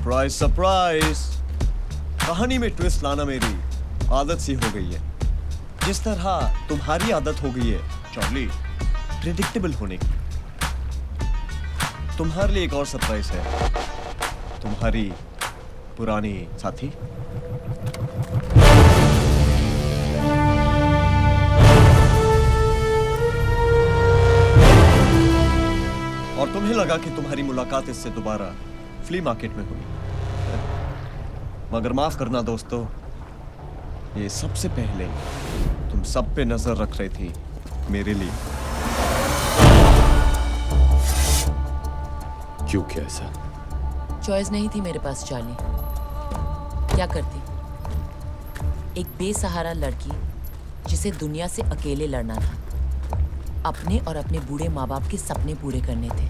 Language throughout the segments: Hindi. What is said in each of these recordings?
Surprise surprise. कहानी में ट्विस्ट लाना मेरी आदत सी हो गई है, जिस तरह तुम्हारी आदत हो गई है चार्ली प्रेडिक्टेबल होने की। तुम्हारे लिए एक और सरप्राइज है, तुम्हारी पुरानी साथी। और तुम्हें लगा कि तुम्हारी मुलाकात इससे दोबारा फ्ली मार्केट में हुई, मगर माफ करना दोस्तों, ये सबसे पहले तुम सब पे नजर रख रही थी मेरे लिए। क्यों, क्या ऐसा? चॉइस नहीं थी मेरे पास चार्ली। क्या करती? एक बेसहारा लड़की जिसे दुनिया से अकेले लड़ना था, अपने और अपने बूढ़े माँ बाप के सपने पूरे करने थे।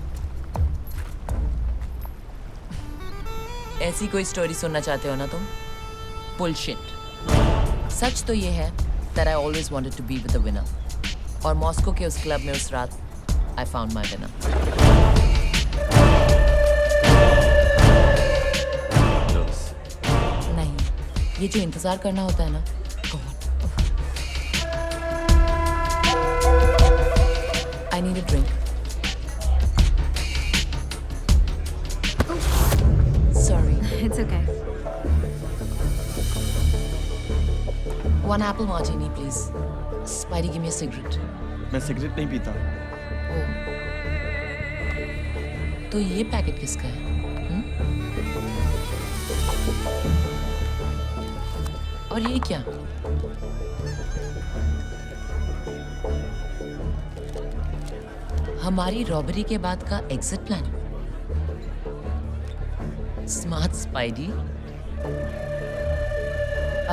ऐसी कोई स्टोरी सुनना चाहते हो ना तुम? बुलशिट। सच तो ये है that I always wanted to be with the winner. और मॉस्को के उस क्लब में उस रात I found my winner. नहीं, ये जो इंतजार करना होता है ना, I need a drink. Sorry. It's okay. One apple martini, please. Spidey, give me a cigarette. मैं सिगरेट नहीं पीता। Oh. तो ये पैकेट किसका है? और ये क्या? हमारी रॉबरी के बाद का एग्जिट प्लान। Smart spidey.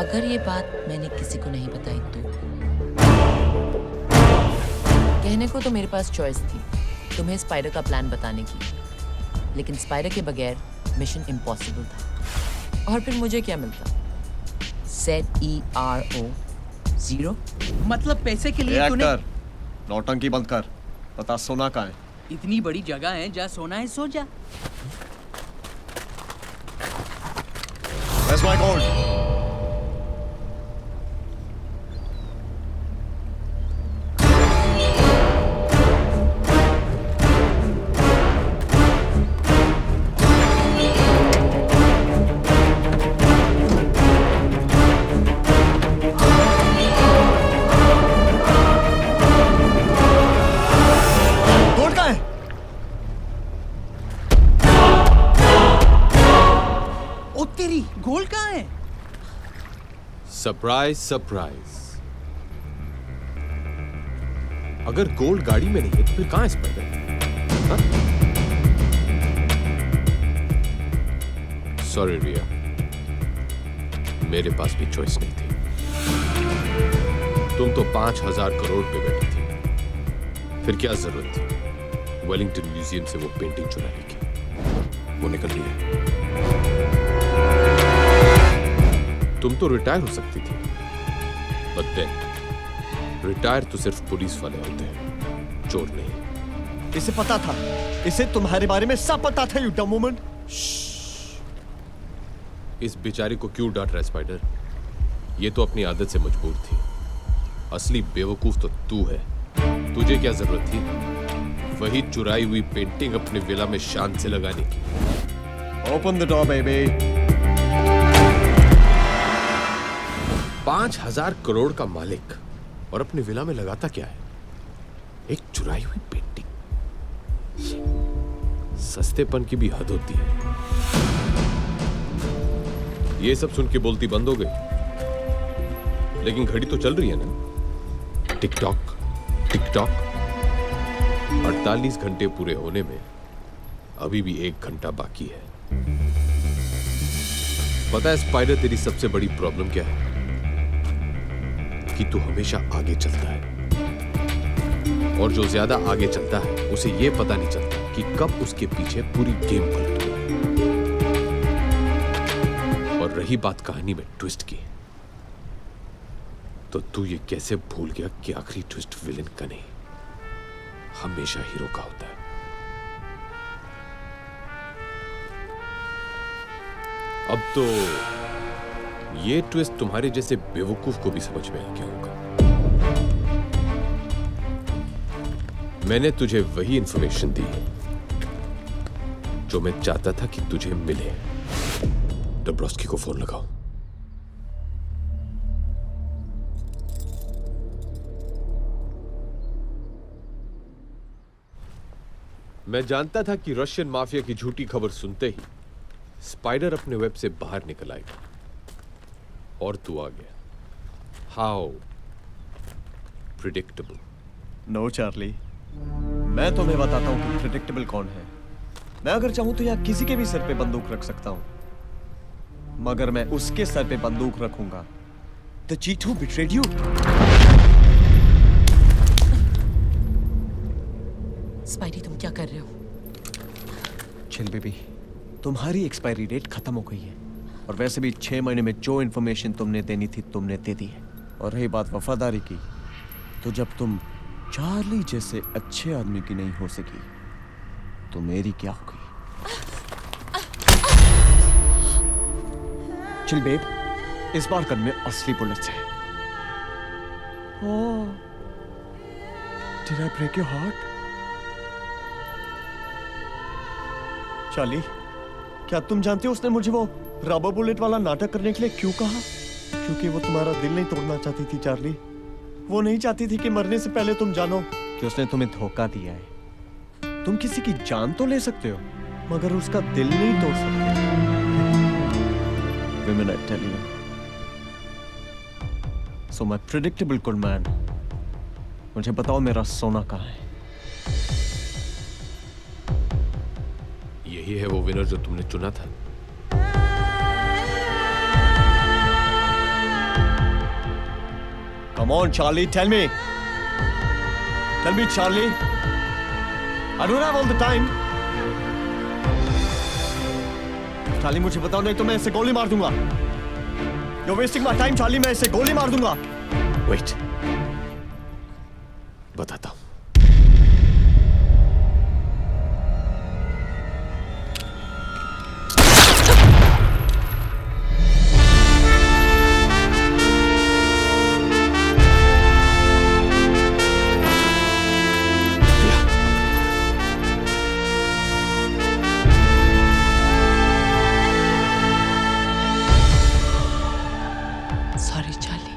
अगर ये बात मैंने किसी को नहीं बताई तो कहने को तो मेरे पास चॉइस थी तुम्हें स्पाइडर का प्लान बताने की, लेकिन स्पाइडर के बगैर मिशन इम्पॉसिबल था। और फिर मुझे क्या मिलता? ZERO 0। मतलब पैसे के लिए तूने नौटंकी बंद कर। बता सोना कहाँ है? इतनी बड़ी जगह है, जहाँ सोना है सो जा। Where's my gold? गोल्ड कहाँ है? Surprise surprise. अगर गोल्ड गाड़ी में नहीं है तो फिर कहाँ है स्पाइडर? सॉरी रिया, मेरे पास भी चॉइस नहीं थी। तुम तो 5,000 करोड़ पे बैठी थी, फिर क्या जरूरत थी वेलिंगटन म्यूजियम से वो पेंटिंग चुराने की? वो निकल रही है। तुम तो रिटायर हो सकती थी, बट देन रिटायर तो सिर्फ पुलिस वाले होते हैं, चोर नहीं। इसे पता था, इसे तुम्हारे बारे में सब पता था, यू डम वुमन। इस बेचारे को क्यों डांट रहा है स्पाइडर? ये तो अपनी आदत से मजबूर थी। असली बेवकूफ तो तू है। तुझे क्या जरूरत थी वही चुराई हुई पेंटिंग अपने विला में शान से लगाने की? Open the door baby. 5,000 crore का मालिक और अपने विला में लगाता क्या है? एक चुराई हुई पेंटिंग। सस्तेपन की भी हद होती है। ये सब सुन के बोलती बंद हो गई, लेकिन घड़ी तो चल रही है ना। Tick tock tick tock. 48 घंटे पूरे होने में अभी भी 1 घंटा बाकी है। पता है स्पाइडर, तेरी सबसे बड़ी प्रॉब्लम क्या है? कि तू हमेशा आगे चलता है, और जो ज्यादा आगे चलता है उसे यह पता नहीं चलता कि कब उसके पीछे पूरी गेम पलट गई। और रही बात कहानी में ट्विस्ट की, तो तू ये कैसे भूल गया कि आखिरी ट्विस्ट विलेन का नहीं, हमेशा हीरो का होता है। अब तो ये ट्विस्ट तुम्हारे जैसे बेवकूफ को भी समझ में आ गया होगा। मैंने तुझे वही इंफॉर्मेशन दी जो मैं चाहता था कि तुझे मिले। डब्रोस्की को फोन लगाओ। मैं जानता था कि रशियन माफिया की झूठी खबर सुनते ही स्पाइडर अपने वेब से बाहर निकल आएगा, और तू आ गया। How predictable. नो चार्ली, मैं तुम्हें बताता हूं कि प्रिडिक्टेबल कौन है। मैं अगर चाहूं तो यहां किसी के भी सर पे बंदूक रख सकता हूं, मगर मैं उसके सर पे बंदूक रखूंगा the cheat who betrayed you. Spidey, तुम क्या कर रहे हो? चिल बेबी, तुम्हारी एक्सपायरी डेट खत्म हो गई है, और वैसे भी 6 महीने में जो इन्फॉर्मेशन तुमने देनी थी तुमने दे दी है। और रही बात वफादारी की, तो जब तुम चार्ली जैसे अच्छे आदमी की नहीं हो सकी तो मेरी क्या होगी? चिल बेब, इस बार गन में असली बुलेट्स है। Oh, did I break your heart? Charlie, क्या तुम जानते हो उसने मुझे वो रबर बुलेट वाला नाटक करने के लिए क्यों कहा? क्योंकि वो तुम्हारा दिल नहीं तोड़ना चाहती थी चार्ली। वो नहीं चाहती थी कि मरने से पहले तुम जानो कि उसने तुम्हें धोखा दिया है। तुम किसी की जान तो ले सकते हो, मगर उसका दिल नहीं तोड़ सकते। Women, I tell you. So my predictable good man, मुझे बताओ मेरा सोना कहाँ है? यही है वो विनर जो तुमने चुना था। Come on, Charlie, tell me. Tell me, Charlie. I don't have all the time. Charlie, मुझे बताओ, नहीं तो मैं इसे गोली मार दूंगा। You're wasting my time, Charlie. मैं इसे गोली मार दूंगा। वेट, बताता हूं। सॉरी चार्ली,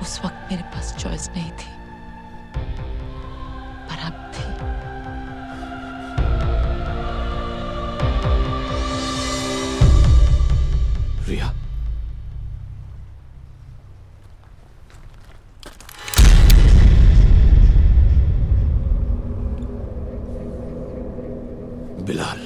उस वक्त मेरे पास चॉइस नहीं थी, पर अब थी। रिया, बिलाल,